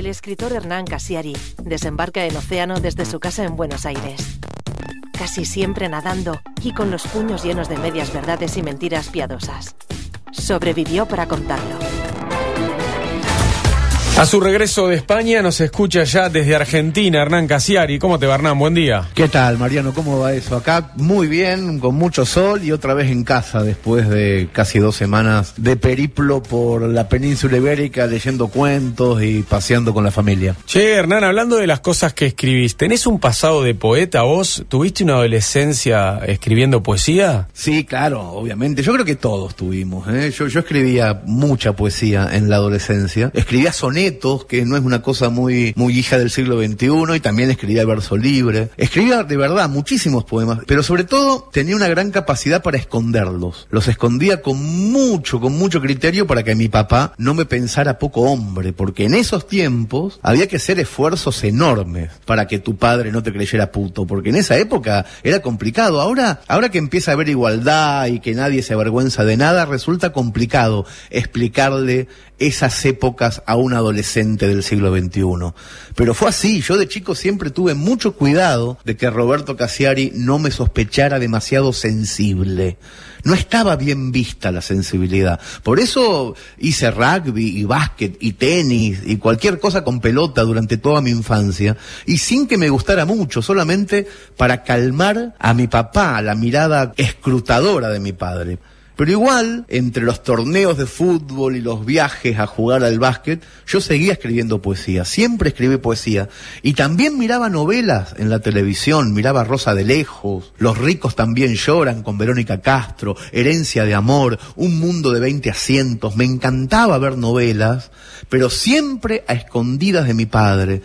El escritor Hernán Cassiari desembarca en océano desde su casa en Buenos Aires. Casi siempre nadando y con los puños llenos de medias verdades y mentiras piadosas. Sobrevivió para contarlo. A su regreso de España nos escucha ya desde Argentina Hernán Cassiari. ¿Cómo te va, Hernán? Buen día. ¿Qué tal, Mariano? ¿Cómo va eso? Acá muy bien, con mucho sol y otra vez en casa después de casi 2 semanas de periplo por la península ibérica, leyendo cuentos y paseando con la familia. Che, Hernán, hablando de las cosas que escribís, ¿tenés un pasado de poeta vos? ¿Tuviste una adolescencia escribiendo poesía? Sí, claro, obviamente. Yo creo que todos tuvimos, ¿eh? Yo escribía mucha poesía en la adolescencia. Escribía sonetos, que no es una cosa muy hija del siglo XXI, y también escribía verso libre. Escribía de verdad muchísimos poemas, pero sobre todo tenía una gran capacidad para esconderlos. Los escondía con mucho criterio para que mi papá no me pensara poco hombre, porque en esos tiempos había que hacer esfuerzos enormes para que tu padre no te creyera puto, porque en esa época era complicado. Ahora que empieza a haber igualdad y que nadie se avergüenza de nada, resulta complicado explicarle esas épocas a un adolescente del siglo XXI. Pero fue así. Yo de chico siempre tuve mucho cuidado de que Roberto Cassiari no me sospechara demasiado sensible. No estaba bien vista la sensibilidad. Por eso hice rugby y básquet y tenis y cualquier cosa con pelota durante toda mi infancia, y sin que me gustara mucho, solamente para calmar a mi papá, a la mirada escrutadora de mi padre. Pero igual, entre los torneos de fútbol y los viajes a jugar al básquet, yo seguía escribiendo poesía, siempre escribí poesía. Y también miraba novelas en la televisión, miraba Rosa de Lejos, Los ricos también lloran con Verónica Castro, Herencia de amor, Un mundo de 20 asientos. Me encantaba ver novelas, pero siempre a escondidas de mi padre.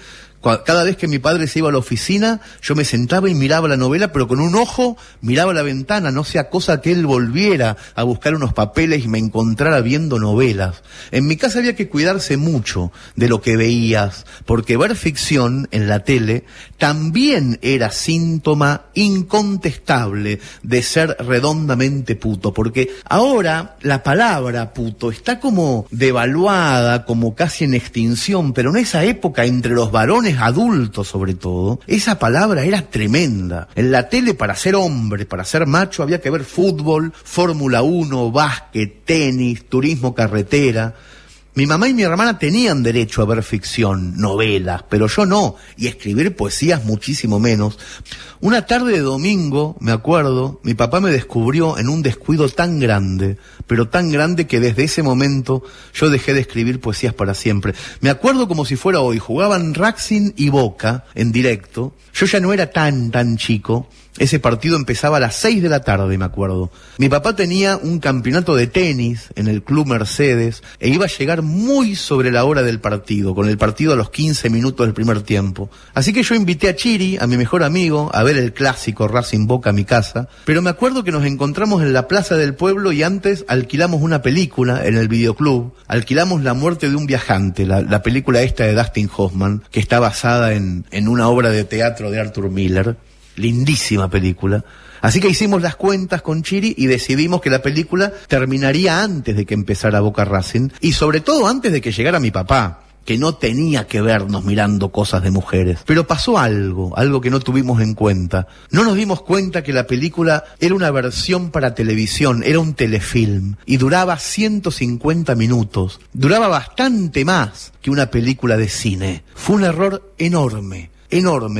Cada vez que mi padre se iba a la oficina, yo me sentaba y miraba la novela, pero con un ojo miraba la ventana, no sea cosa que él volviera a buscar unos papeles y me encontrara viendo novelas. En mi casa había que cuidarse mucho de lo que veías, porque ver ficción en la tele también era síntoma incontestable de ser redondamente puto, porque ahora la palabra puto está como devaluada, como casi en extinción, pero en esa época, entre los varones adultos sobre todo, esa palabra era tremenda. En la tele, para ser hombre, para ser macho, había que ver fútbol, Fórmula 1, básquet, tenis, turismo carretera. Mi mamá y mi hermana tenían derecho a ver ficción, novelas, pero yo no, y escribir poesías muchísimo menos. Una tarde de domingo, me acuerdo, mi papá me descubrió en un descuido tan grande, pero tan grande que desde ese momento yo dejé de escribir poesías para siempre. Me acuerdo como si fuera hoy, jugaban Racing y Boca en directo. Yo ya no era tan chico. Ese partido empezaba a las 6 de la tarde, me acuerdo. Mi papá tenía un campeonato de tenis en el Club Mercedes e iba a llegar muy sobre la hora del partido, con el partido a los 15 minutos del primer tiempo. Así que yo invité a Chiri, a mi mejor amigo, a ver el clásico Racing Boca a mi casa, pero me acuerdo que nos encontramos en la plaza del pueblo y antes alquilamos una película en el videoclub. Alquilamos La muerte de un viajante, la película esta de Dustin Hoffman, que está basada en una obra de teatro de Arthur Miller. Lindísima película. Así que hicimos las cuentas con Chiri y decidimos que la película terminaría antes de que empezara Boca Racing, y sobre todo antes de que llegara mi papá, que no tenía que vernos mirando cosas de mujeres. Pero pasó algo que no tuvimos en cuenta. No nos dimos cuenta que la película era una versión para televisión, era un telefilm, y duraba 150 minutos. Duraba bastante más que una película de cine. Fue un error enorme,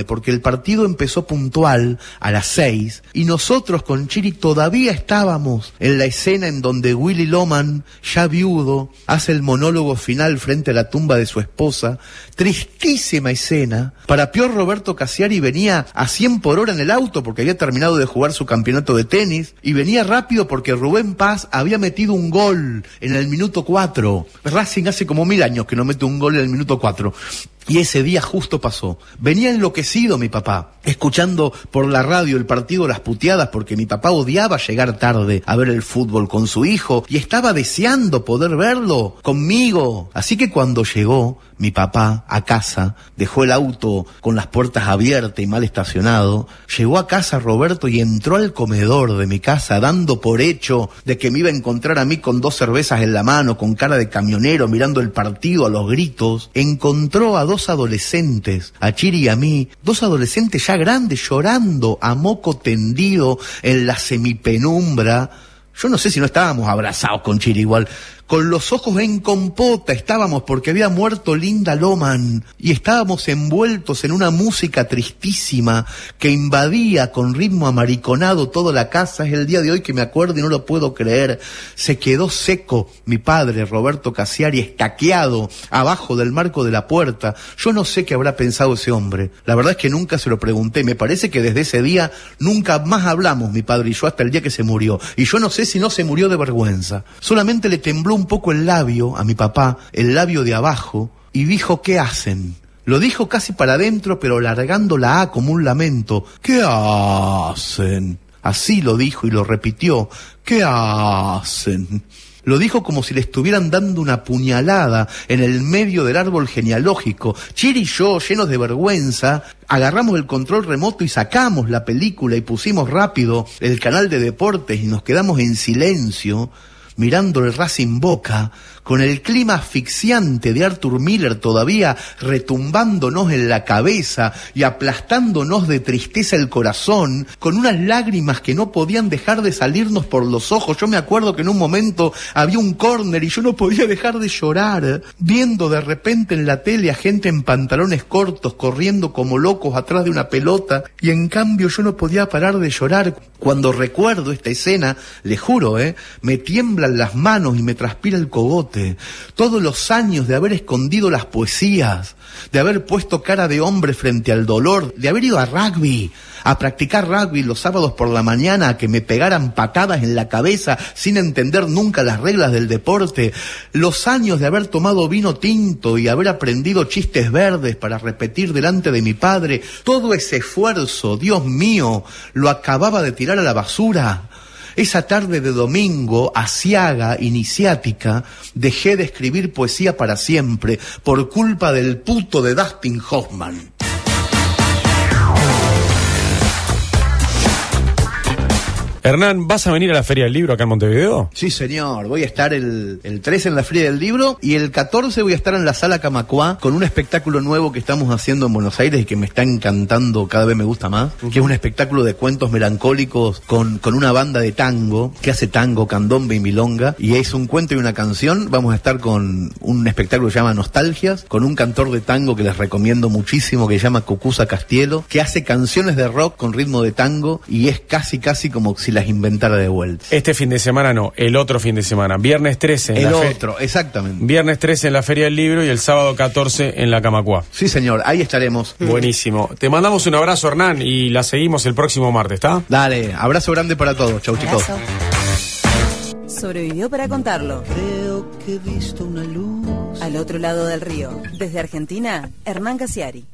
porque el partido empezó puntual a las 6 y nosotros con Chiri todavía estábamos en la escena en donde Willy Loman, ya viudo, hace el monólogo final frente a la tumba de su esposa. Tristísima escena. Para peor, Roberto Cassiari venía a 100 por hora en el auto porque había terminado de jugar su campeonato de tenis, y venía rápido porque Rubén Paz había metido un gol en el minuto 4. Racing hace como 1000 años que no mete un gol en el minuto 4. Y ese día justo pasó. Venía enloquecido mi papá, escuchando por la radio el partido Las Puteadas, porque mi papá odiaba llegar tarde a ver el fútbol con su hijo y estaba deseando poder verlo conmigo. Así que cuando llegó, mi papá, a casa, dejó el auto con las puertas abiertas y mal estacionado, llegó a casa Roberto y entró al comedor de mi casa dando por hecho de que me iba a encontrar a mí con 2 cervezas en la mano, con cara de camionero, mirando el partido a los gritos. Encontró a 2 adolescentes, a Chiri y a mí, 2 adolescentes ya grandes llorando a moco tendido en la semipenumbra. Yo no sé si no estábamos abrazados con Chiri igual. Con los ojos en compota estábamos porque había muerto Linda Loman y estábamos envueltos en una música tristísima que invadía con ritmo amariconado toda la casa. Es el día de hoy que me acuerdo y no lo puedo creer. Se quedó seco mi padre, Roberto Cassiari, estaqueado abajo del marco de la puerta. Yo no sé qué habrá pensado ese hombre. La verdad es que nunca se lo pregunté. Me parece que desde ese día nunca más hablamos, mi padre y yo, hasta el día que se murió. Y yo no sé si no se murió de vergüenza. Solamente le tembló un poco el labio a mi papá, el labio de abajo, y dijo: ¿qué hacen? Lo dijo casi para adentro, pero largando la A como un lamento. ¿Qué hacen? Así lo dijo y lo repitió. ¿Qué hacen? Lo dijo como si le estuvieran dando una puñalada en el medio del árbol genealógico. Chiri y yo, llenos de vergüenza, agarramos el control remoto y sacamos la película y pusimos rápido el canal de deportes y nos quedamos en silencio, mirando el Racing Boca, con el clima asfixiante de Arthur Miller todavía retumbándonos en la cabeza y aplastándonos de tristeza el corazón, con unas lágrimas que no podían dejar de salirnos por los ojos. Yo me acuerdo que en un momento había un córner y yo no podía dejar de llorar, viendo de repente en la tele a gente en pantalones cortos corriendo como locos atrás de una pelota, y en cambio yo no podía parar de llorar. Cuando recuerdo esta escena, le juro, me tiemblan las manos y me transpira el cogote. Todos los años de haber escondido las poesías, de haber puesto cara de hombre frente al dolor, de haber ido a rugby, a practicar rugby los sábados por la mañana, a que me pegaran patadas en la cabeza sin entender nunca las reglas del deporte, los años de haber tomado vino tinto y haber aprendido chistes verdes para repetir delante de mi padre, todo ese esfuerzo, Dios mío, lo acababa de tirar a la basura. Esa tarde de domingo, aciaga, iniciática, dejé de escribir poesía para siempre por culpa del puto de Dustin Hoffman. Hernán, ¿vas a venir a la Feria del Libro acá en Montevideo? Sí, señor. Voy a estar el 13 en la Feria del Libro y el 14 voy a estar en la Sala Camacuá con un espectáculo nuevo que estamos haciendo en Buenos Aires y que me está encantando, cada vez me gusta más, que es un espectáculo de cuentos melancólicos con una banda de tango, que hace tango, candombe y milonga, y es un cuento y una canción. Vamos a estar con un espectáculo que se llama Nostalgias, con un cantor de tango que les recomiendo muchísimo, que se llama Cucuza Castielo, que hace canciones de rock con ritmo de tango y es casi como si las inventara de vuelta. Este fin de semana no, el otro fin de semana. Viernes 13 en exactamente. Viernes 13 en la Feria del Libro y el sábado 14 en la Camacuá. Sí, señor, ahí estaremos. Buenísimo. Te mandamos un abrazo, Hernán, y la seguimos el próximo martes, ¿está? Dale, abrazo grande para todos. Chau, chicos. Sobrevivió para contarlo. Creo que he visto una luz Al otro lado del río. Desde Argentina, Hernán Cassiari.